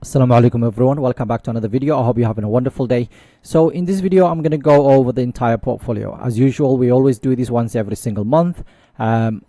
Assalamu alaikum everyone, welcome back to another video. I hope you're having a wonderful day. So in this video I'm going to go over the entire portfolio. As usual, we always do this once every single month.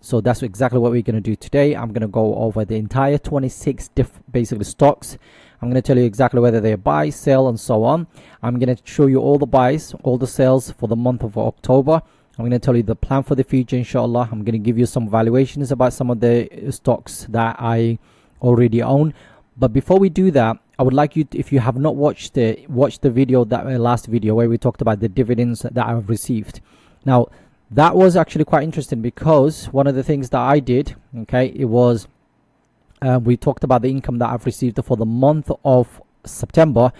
So that's exactly what we're going to do today. I'm going to go over the entire 26 basically stocks. I'm going to tell you exactly whether they buy, sell and so on. I'm going to show you all the buys, all the sales for the month of October. I'm going to tell you the plan for the future, inshallah. I'm going to give you some valuations about some of the stocks that I already own. But before we do that, I would like you to, if you have not watched the video, that last video where we talked about the dividends that I've received. Now that was actually quite interesting because one of the things that I did, okay, it was we talked about the income that I've received for the month of September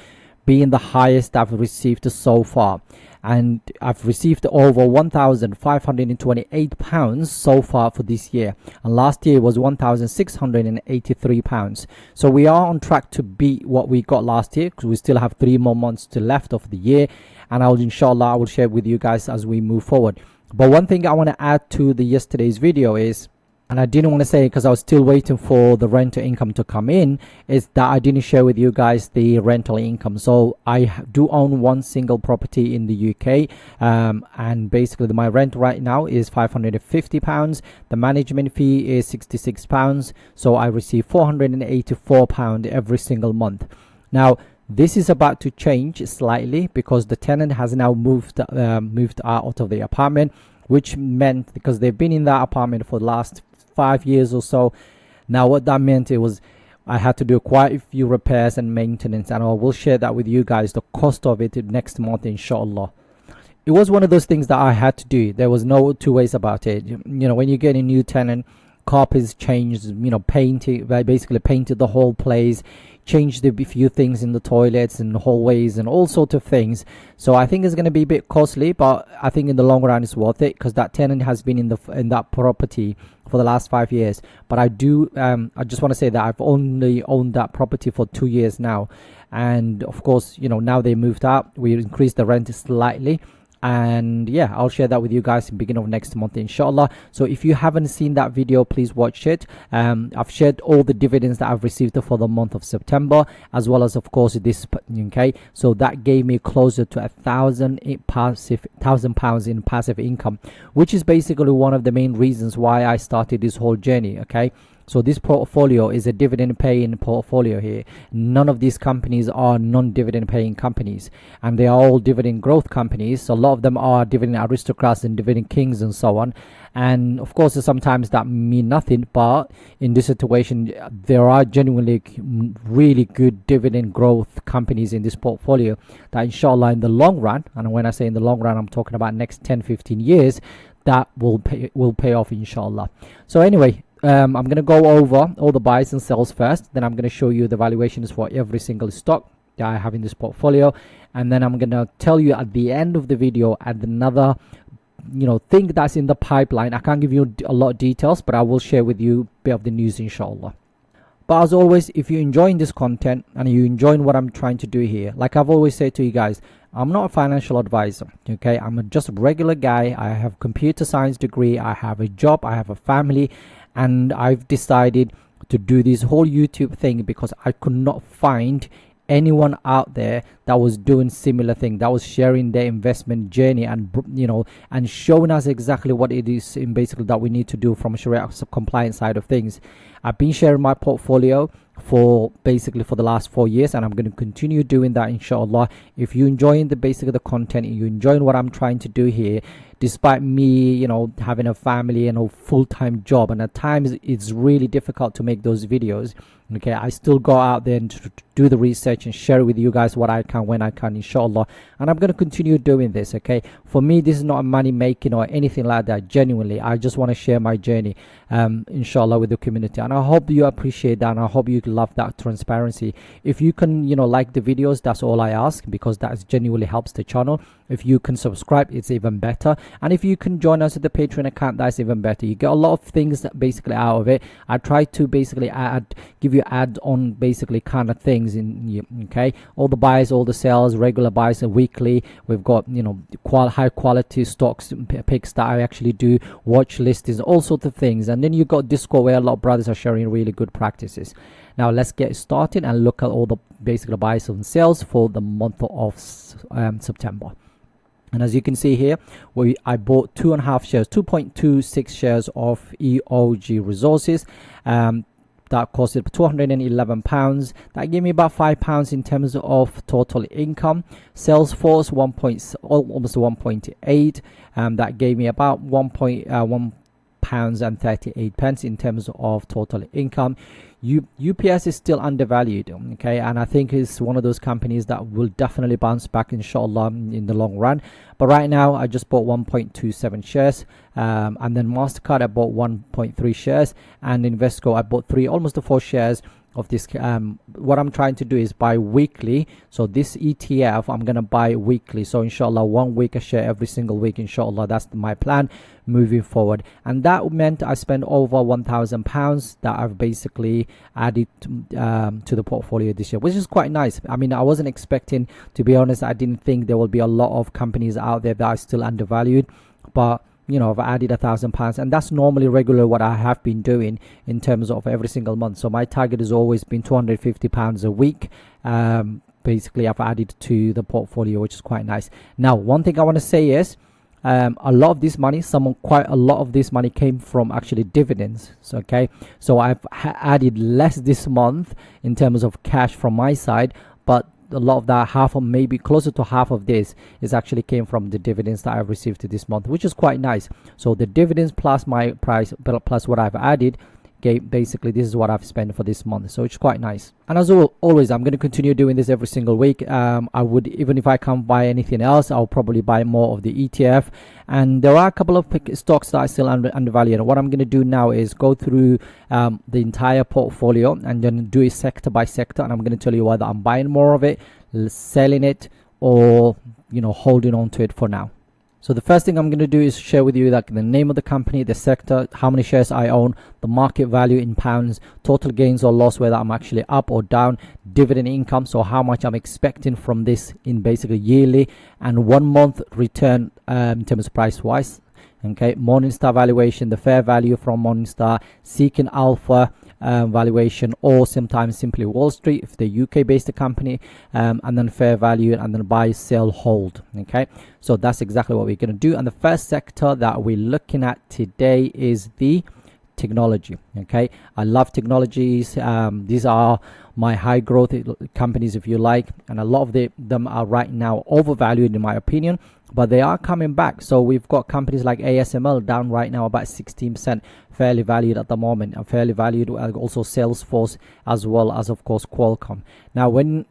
being the highest I've received so far, and I've received over £1,528 so far for this year, and last year was £1,683. So we are on track to beat what we got last year because we still have 3 more months to left of the year, and inshallah I will share with you guys as we move forward. But one thing I want to add to the yesterday's video is, and I didn't want to say it because I was still waiting for the rental income to come in, is that I didn't share with you guys the rental income. So I do own one single property in the UK, and basically my rent right now is £550. The management fee is £66. So I receive £484 every single month. Now this is about to change slightly because the tenant has now moved out of the apartment, which meant, because they've been in that apartment for the last 5 years or so now, what that meant, it was I had to do quite a few repairs and maintenance, and I will share that with you guys, the cost of it next month, inshallah. It was one of those things that I had to do. There was no two ways about it. You know, when you get a new tenant, carpets changed, you know, basically painted the whole place, changed a few things in the toilets and hallways and all sorts of things. So I think it's going to be a bit costly, but I think in the long run it's worth it because that tenant has been in that property for the last 5 years. But I just want to say that I've only owned that property for 2 years now, and of course, you know, now they moved out, we increased the rent slightly. And yeah, I'll share that with you guys in the beginning of next month, inshallah. So if you haven't seen that video, please watch it. I've shared all the dividends that I've received for the month of September, as well as of course this, okay, so that gave me closer to £1,000 in passive income, which is basically one of the main reasons why I started this whole journey. Okay, so this portfolio is a dividend paying portfolio here. None of these companies are non-dividend paying companies, and they are all dividend growth companies. So a lot of them are dividend aristocrats and dividend kings and so on. And of course, sometimes that mean nothing, but in this situation, there are genuinely really good dividend growth companies in this portfolio that inshallah in the long run, and when I say in the long run, I'm talking about next 10-15 years, that will pay off, inshallah. So anyway, I'm going to go over all the buys and sells first. Then I'm going to show you the valuations for every single stock that I have in this portfolio. And then I'm going to tell you at the end of the video another, you know, thing that's in the pipeline. I can't give you a lot of details, but I will share with you a bit of the news, inshallah. But as always, if you're enjoying this content and you're enjoying what I'm trying to do here, like I've always said to you guys, I'm not a financial advisor, okay? I'm just a regular guy. I have a computer science degree. I have a job. I have a family. And I've decided to do this whole YouTube thing because I could not find anyone out there that was doing similar thing, that was sharing their investment journey and, you know, and showing us exactly what it is in basically that we need to do from a Sharia compliance side of things. I've been sharing my portfolio for the last 4 years, and I'm going to continue doing that, inshallah. If you're enjoying the content, and you're enjoying what I'm trying to do here, despite me, you know, having a family and a full-time job, and at times it's really difficult to make those videos, okay, I still go out there and do the research and share with you guys what I can when I can, inshallah. And I'm going to continue doing this, okay? For me, this is not money making or anything like that. Genuinely, I just want to share my journey, inshallah, with the community. And I hope you appreciate that, and I hope you love that transparency. If you can, you know, like the videos, that's all I ask, because that genuinely helps the channel. If you can subscribe, it's even better. And if you can join us at the Patreon account, that's even better. You get a lot of things that basically out of it. I try to basically give you add on basically kind of things in, okay, all the buys, all the sales, regular buys, and weekly. We've got, you know, high quality stocks picks that I actually do, watch listings, all sorts of things. And then you got Discord, where a lot of brothers are sharing really good practices. Now let's get started and look at all the basically buys and sales for the month of September. And as you can see here, I bought 2.5 shares, 2.26 shares of EOG Resources. That costed £211. That gave me about £5 in terms of total income. Salesforce almost 1.8. That gave me about £1 and 38 pence in terms of total income. UPS is still undervalued, okay, and I think it's one of those companies that will definitely bounce back, inshallah, in the long run. But right now I just bought 1.27 shares, and then Mastercard I bought 1.3 shares, and Invesco I bought almost 4 shares of this. What I'm trying to do is buy weekly, so this ETF I'm gonna buy weekly, so inshallah 1 week a share every single week, inshallah. That's my plan moving forward, and that meant I spent over £1,000 that I've basically added to the portfolio this year, which is quite nice. I mean, I wasn't expecting, to be honest. I didn't think there will be a lot of companies out there that are still undervalued, but you know, I've added £1,000, and that's normally regular what I have been doing in terms of every single month. So my target has always been £250 a week. Basically I've added to the portfolio, which is quite nice. Now, one thing I want to say is a lot of this money, quite a lot of this money came from actually dividends. So, okay, so I've added less this month in terms of cash from my side, but a lot of that, half, or maybe closer to half of this, is actually came from the dividends that I've received this month, which is quite nice. So the dividends plus my price plus what I've added, basically this is what I've spent for this month, so it's quite nice. And as always, I'm going to continue doing this every single week. I would, even if I can't buy anything else, I'll probably buy more of the ETF. And there are a couple of stocks that are still undervalued, and what I'm going to do now is go through the entire portfolio and then do it sector by sector, and I'm going to tell you whether I'm buying more of it, selling it, or, you know, holding on to it for now. So the first thing I'm going to do is share with you that the name of the company, the sector, how many shares I own, the market value in pounds, total gains or loss, whether I'm actually up or down, dividend income, so how much I'm expecting from this in basically yearly, and 1 month return in terms of price wise. Okay, Morningstar valuation, the fair value from Morningstar, Seeking Alpha valuation, or sometimes simply Wall Street if the UK based company, and then fair value, and then buy, sell, hold. Okay, so that's exactly what we're going to do. And the first sector that we're looking at today is the technology. Okay, I love technologies. These are my high growth companies, if you like, and a lot of them are right now overvalued in my opinion, but they are coming back. So we've got companies like ASML down right now about 16%, fairly valued at the moment, and fairly valued also Salesforce, as well as of course Qualcomm. Now when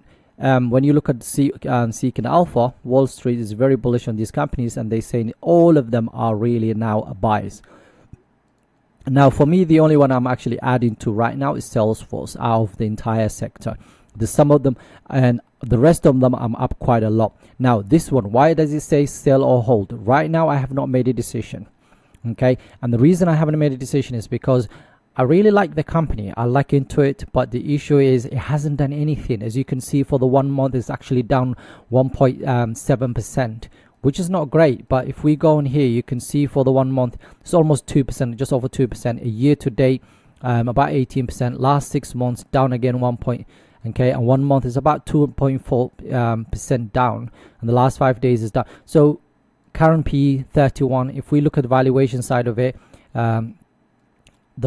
you look at Seeking Alpha, Wall Street is very bullish on these companies, and they say all of them are really now buys. Now for me, the only one I'm actually adding to right now is Salesforce out of the entire sector. Some of them, and the rest of them I'm up quite a lot. Now this one, why does it say sell or hold? Right now I have not made a decision. Okay, and the reason I haven't made a decision is because I really like the company, I like into it, but the issue is it hasn't done anything. As you can see, for the 1 month it's actually down 1.7%, which is not great. But if we go in here, you can see for the 1 month it's almost 2%, just over 2%. A year to date about 18%. Last 6 months down again 1 point. Okay, and 1 month is about 2.4% down, and the last 5 days is down. So current P 31. If we look at the valuation side of it, the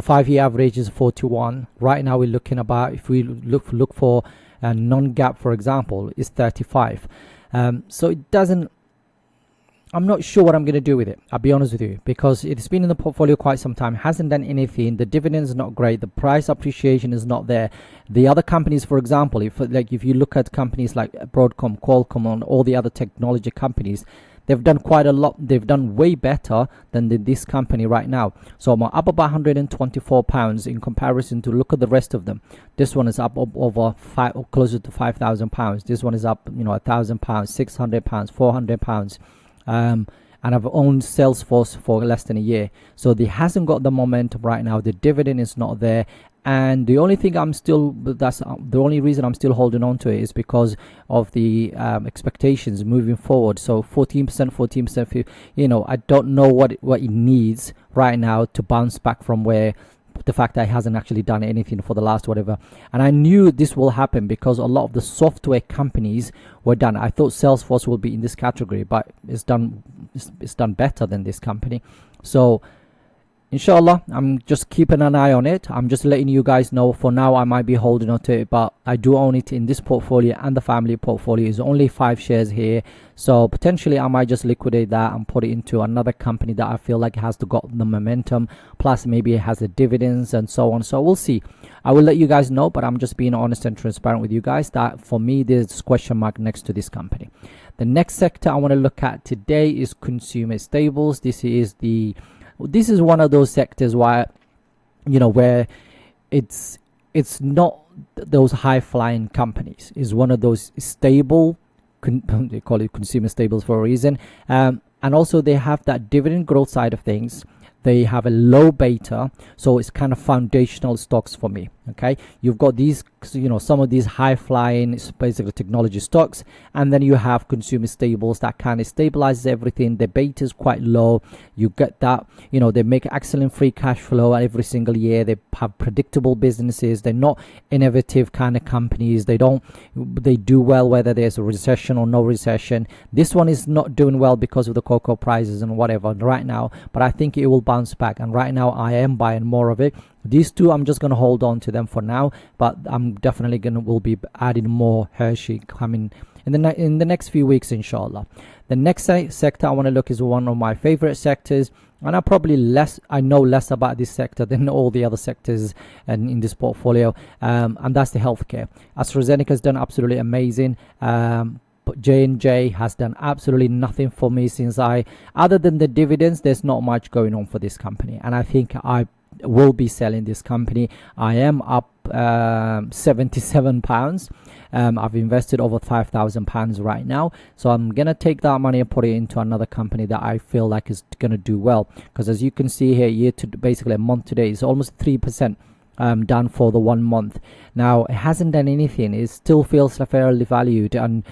5-year average is 41. Right now we're looking about, if we look for non-gap, for example, is 35. So it doesn't, I'm not sure what I'm going to do with it, I'll be honest with you, because it's been in the portfolio quite some time, hasn't done anything. The dividends are not great, the price appreciation is not there. The other companies, for example, if you look at companies like Broadcom, Qualcomm, and all the other technology companies, they've done quite a lot. They've done way better than this company right now. So I'm up about £124 in comparison to look at the rest of them. This one is up over closer to £5,000. This one is up, £1,000, £600, £400. And I've owned Salesforce for less than a year, so it hasn't got the momentum right now. The dividend is not there, And the only thing that's the only reason I'm still holding on to it is because of the expectations moving forward. So 14%, I don't know what it needs right now to bounce back from where the fact that it hasn't actually done anything for the last whatever. And I knew this will happen because a lot of the software companies were done. I thought Salesforce will be in this category, but it's done better than this company. So InshaAllah, I'm just keeping an eye on it. I'm just letting you guys know. For now, I might be holding on to it, but I do own it in this portfolio, and the family portfolio is only 5 shares here. So potentially I might just liquidate that and put it into another company that I feel like has got the momentum, plus maybe it has the dividends and so on. So we'll see. I will let you guys know, but I'm just being honest and transparent with you guys that for me there's question mark next to this company. The next sector I want to look at today is consumer staples. This is one of those sectors where it's not those high flying companies. It's one of those stable, they call it consumer staples for a reason, and also they have that dividend growth side of things. They have a low beta, so it's kind of foundational stocks for me. Okay, you've got these, some of these high flying, basically technology stocks, and then you have consumer staples that kind of stabilizes everything. The beta is quite low. You get that, they make excellent free cash flow every single year. They have predictable businesses. They're not innovative kind of companies. They do well whether there's a recession or no recession. This one is not doing well because of the cocoa prices and whatever right now, but I think it will bounce back, and right now I am buying more of it. These two I'm just going to hold on to them for now, but I'm definitely will be adding more Hershey coming in the next few weeks, InshaAllah. The next sector I want to look is one of my favorite sectors, and I know less about this sector than all the other sectors and in this portfolio, and that's the healthcare. AstraZeneca has done absolutely amazing, but J&J has done absolutely nothing for me other than the dividends. There's not much going on for this company, and I think I will be selling this company. I am up £77. I've invested over £5,000 right now, so I'm gonna take that money and put it into another company that I feel like is gonna do well, because as you can see here, basically a month today is almost 3% down for the 1 month. Now it hasn't done anything. It still feels fairly valued, and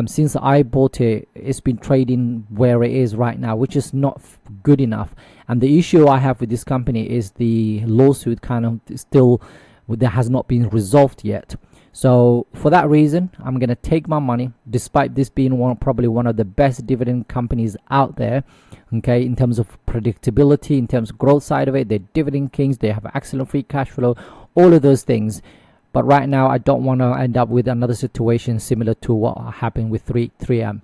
since I bought it, it's been trading where it is right now, which is not good enough. And the issue I have with this company is the lawsuit that has not been resolved yet. So for that reason, I'm going to take my money, despite this being probably one of the best dividend companies out there, okay, in terms of predictability, in terms of growth side of it. They're dividend kings, they have excellent free cash flow, all of those things. But right now, I don't want to end up with another situation similar to what happened with 3M.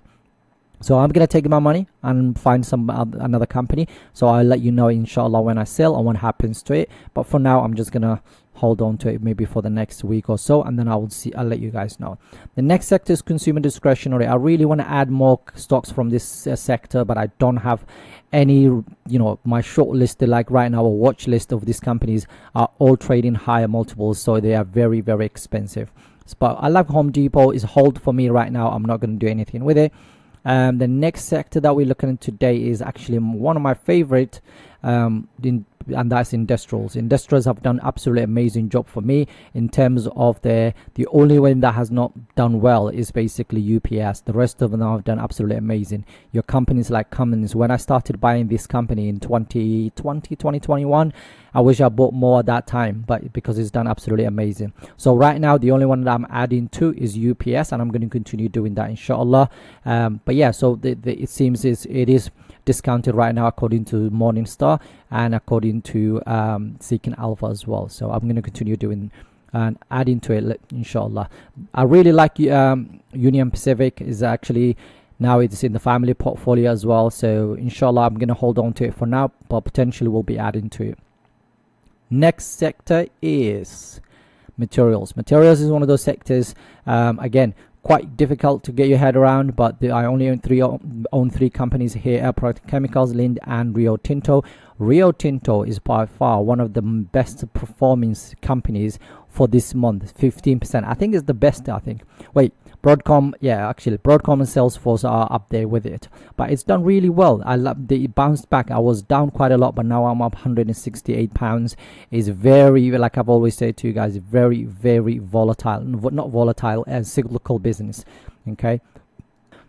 So I'm going to take my money and find another company. So I'll let you know, InshaAllah, when I sell and what happens to it. But for now, I'm just going to hold on to it maybe for the next week or so, and then I'll let you guys know. The next sector is consumer discretionary. I really want to add more stocks from this sector, but I don't have any, my short list, like right now, a watch list of these companies are all trading higher multiples, so they are very, very expensive. But I like Home Depot. Is hold for me right now. I'm not going to do anything with it. The next sector that we're looking at today is actually one of my favorite, and that's industrials. Industrials have done absolutely amazing job for me in terms of the only one that has not done well is basically UPS. The rest of them have done absolutely amazing. Your companies like Cummins, when I started buying this company in 2021, I wish I bought more at that time, but because it's done absolutely amazing. So right now, the only one that I'm adding to is UPS, and I'm going to continue doing that, InshaAllah. But yeah, so it seems it is discounted right now according to Morningstar and according to Seeking Alpha as well. So I'm going to continue doing and adding to it, InshaAllah. I really like Union Pacific. Is actually now it's in the family portfolio as well. So InshaAllah, I'm going to hold on to it for now, but potentially we'll be adding to it. Next sector is materials. Materials is one of those sectors, again, quite difficult to get your head around, but I only own three companies here: Air Products Chemicals, Lind, and Rio Tinto. Rio Tinto is by far one of the best performing companies for this month, 15%. I think it's the best. I think. Wait, Broadcom, yeah, actually Broadcom and Salesforce are up there with it, but it's done really well. I love the bounced back. I was down quite a lot, but now I'm up 168 pounds. Is very, like I've always said to you guys, very, very volatile, not volatile, and cyclical business. Okay.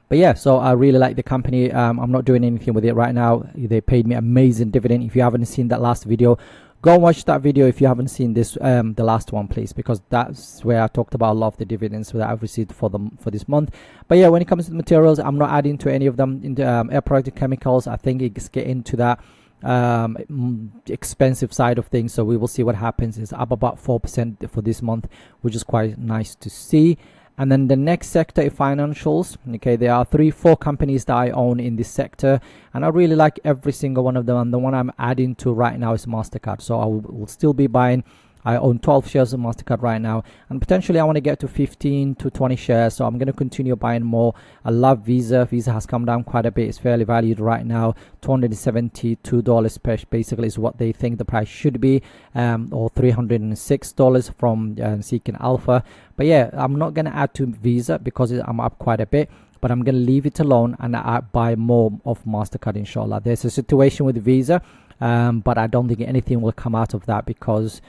But yeah, so I really like the company. I'm not doing anything with it right now. They paid me amazing dividend. If you haven't seen that last video, go and watch that video if you haven't seen this, the last one, please, because that's where I talked about a lot of the dividends that I've received for this month. But yeah, when it comes to the materials, I'm not adding to any of them. In the air productive chemicals, I think it's getting to that expensive side of things, so we will see what happens. It's up about 4% for this month, which is quite nice to see. And then the next sector is financials. Okay, there are 3-4 companies that I own in this sector, and I really like every single one of them. And the one I'm adding to right now is MasterCard. So I will still be buying. I own 12 shares of MasterCard right now, and potentially I want to get to 15 to 20 shares. So I'm going to continue buying more. I love Visa. Visa has come down quite a bit. It's fairly valued right now. $272 per basically is what they think the price should be, or $306 from Seeking Alpha. But yeah, I'm not going to add to Visa because I'm up quite a bit. But I'm going to leave it alone and I buy more of MasterCard, inshallah. There's a situation with Visa, but I don't think anything will come out of that because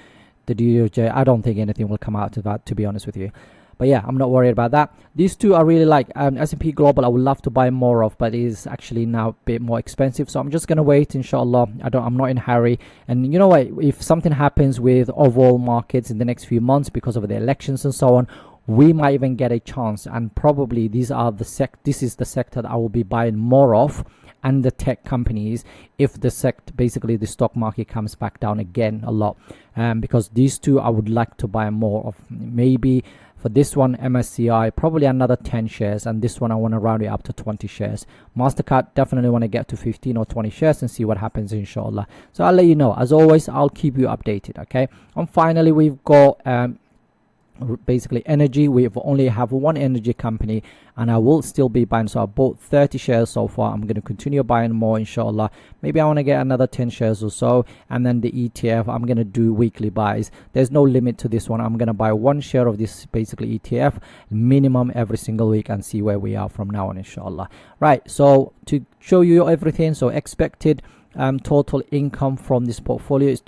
the DOJ, I don't think anything will come out of that, to be honest with you. But yeah, I'm not worried about that. These two I really like. S&P Global I would love to buy more of, but it is actually now a bit more expensive. So I'm just going to wait, inshallah. I'm not in a hurry. And you know what? If something happens with overall markets in the next few months because of the elections and so on, we might even get a chance. And probably this is the sector that I will be buying more of, and the tech companies, if basically the stock market comes back down again a lot, because these two I would like to buy more of. Maybe for this one, MSCI, probably another 10 shares, and this one I want to round it up to 20 shares. MasterCard, definitely want to get to 15 or 20 shares and see what happens, inshallah. So I'll let you know. As always, I'll keep you updated, okay? And finally, we've got basically energy. We only have one energy company, and I will still be buying. So I bought 30 shares so far. I'm going to continue buying more, inshallah. Maybe I want to get another 10 shares or so. And then the ETF, I'm going to do weekly buys. There's no limit to this one. I'm going to buy 1 share of this basically ETF minimum every single week and see where we are from now on, inshallah. Right, so to show you everything, so expected total income from this portfolio is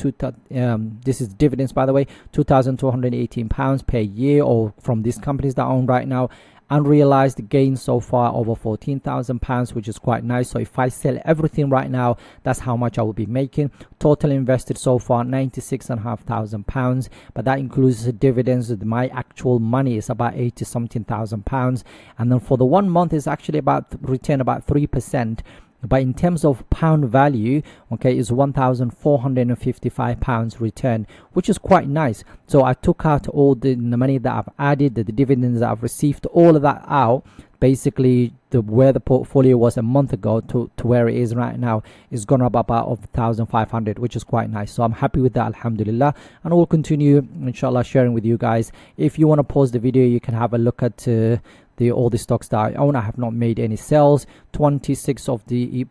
this is dividends, by the way, £2,218 per year, or from these companies that I own right now. Unrealized gains so far over £14,000, which is quite nice. So if I sell everything right now, that's how much I will be making. Total invested so far £96,500, but that includes the dividends. My actual money is about 80 something thousand pounds, and then for the 1 month is actually about return about 3%. But in terms of pound value, okay, is £1,455 return, which is quite nice. So I took out all the money that I've added, the dividends that I've received, all of that out. Basically, where the portfolio was a month ago to where it is right now is gone up about 1,500, which is quite nice. So I'm happy with that, alhamdulillah. And we'll continue, inshallah, sharing with you guys. If you want to pause the video, you can have a look at all the stocks that I own. I have not made any sales. 26 of the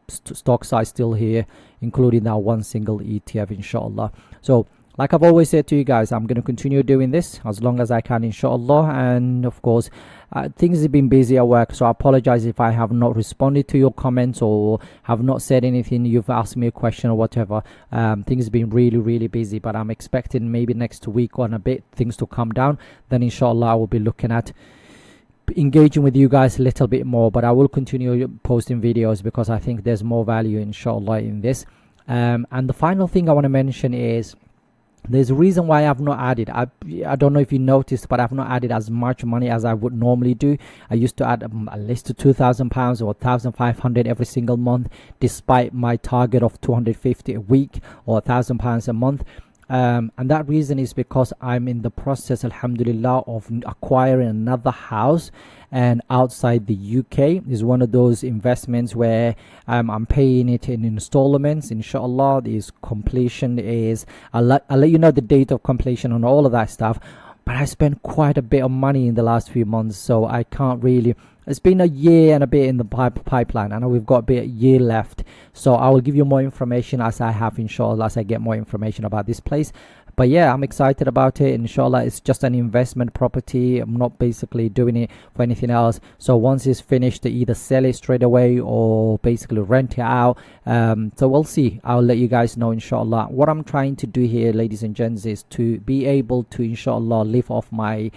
stocks are still here, including that one single ETF, inshallah. So like I've always said to you guys, I'm going to continue doing this as long as I can, inshallah. And of course, things have been busy at work, so I apologize if I have not responded to your comments or have not said anything. You've asked me a question or whatever. Things have been really, really busy, but I'm expecting maybe next week or a bit things to calm down. Then inshallah, I will be looking at engaging with you guys a little bit more, but I will continue posting videos because I think there's more value, inshallah, in this. And the final thing I want to mention is there's a reason why I've not added. I don't know if you noticed, but I've not added as much money as I would normally do. I used to add at least £2,000 or 1,500 every single month, despite my target of 250 a week or £1,000 a month. And that reason is because I'm in the process, alhamdulillah, of acquiring another house, and outside the UK is one of those investments where I'm paying it in installments, inshallah. This completion is, I'll let you know the date of completion on all of that stuff, but I spent quite a bit of money in the last few months, so I can't really. It's been a year and a bit in the pipeline. I know we've got a year left, so I will give you more information as I have, inshallah, as I get more information about this place. But yeah, I'm excited about it. Inshallah, it's just an investment property. I'm not basically doing it for anything else. So once it's finished, to either sell it straight away or basically rent it out. So we'll see. I'll let you guys know, inshallah. What I'm trying to do here, ladies and gents, is to be able to, inshallah, live off my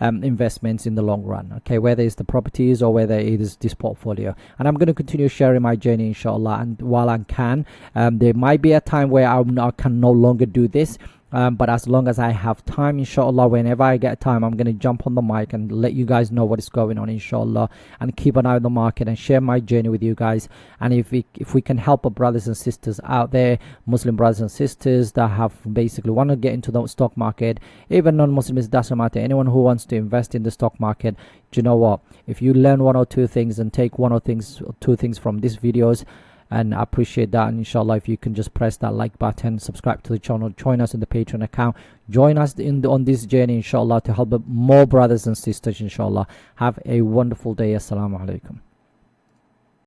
investments in the long run, okay, whether it's the properties or whether it is this portfolio. And I'm going to continue sharing my journey, inshallah. And while I can, there might be a time where I can no longer do this. But as long as I have time, inshallah, whenever I get time, I'm going to jump on the mic and let you guys know what is going on, inshallah, and keep an eye on the market and share my journey with you guys. And if we can help our brothers and sisters out there, Muslim brothers and sisters that have basically want to get into the stock market, even non-Muslims, doesn't matter, anyone who wants to invest in the stock market, do you know what? If you learn one or two things and take one or two things from these videos, and I appreciate that. And inshallah, if you can just press that like button, subscribe to the channel, join us in the Patreon account, join us on this journey, inshallah, to help more brothers and sisters, inshallah. Have a wonderful day. Assalamu alaikum.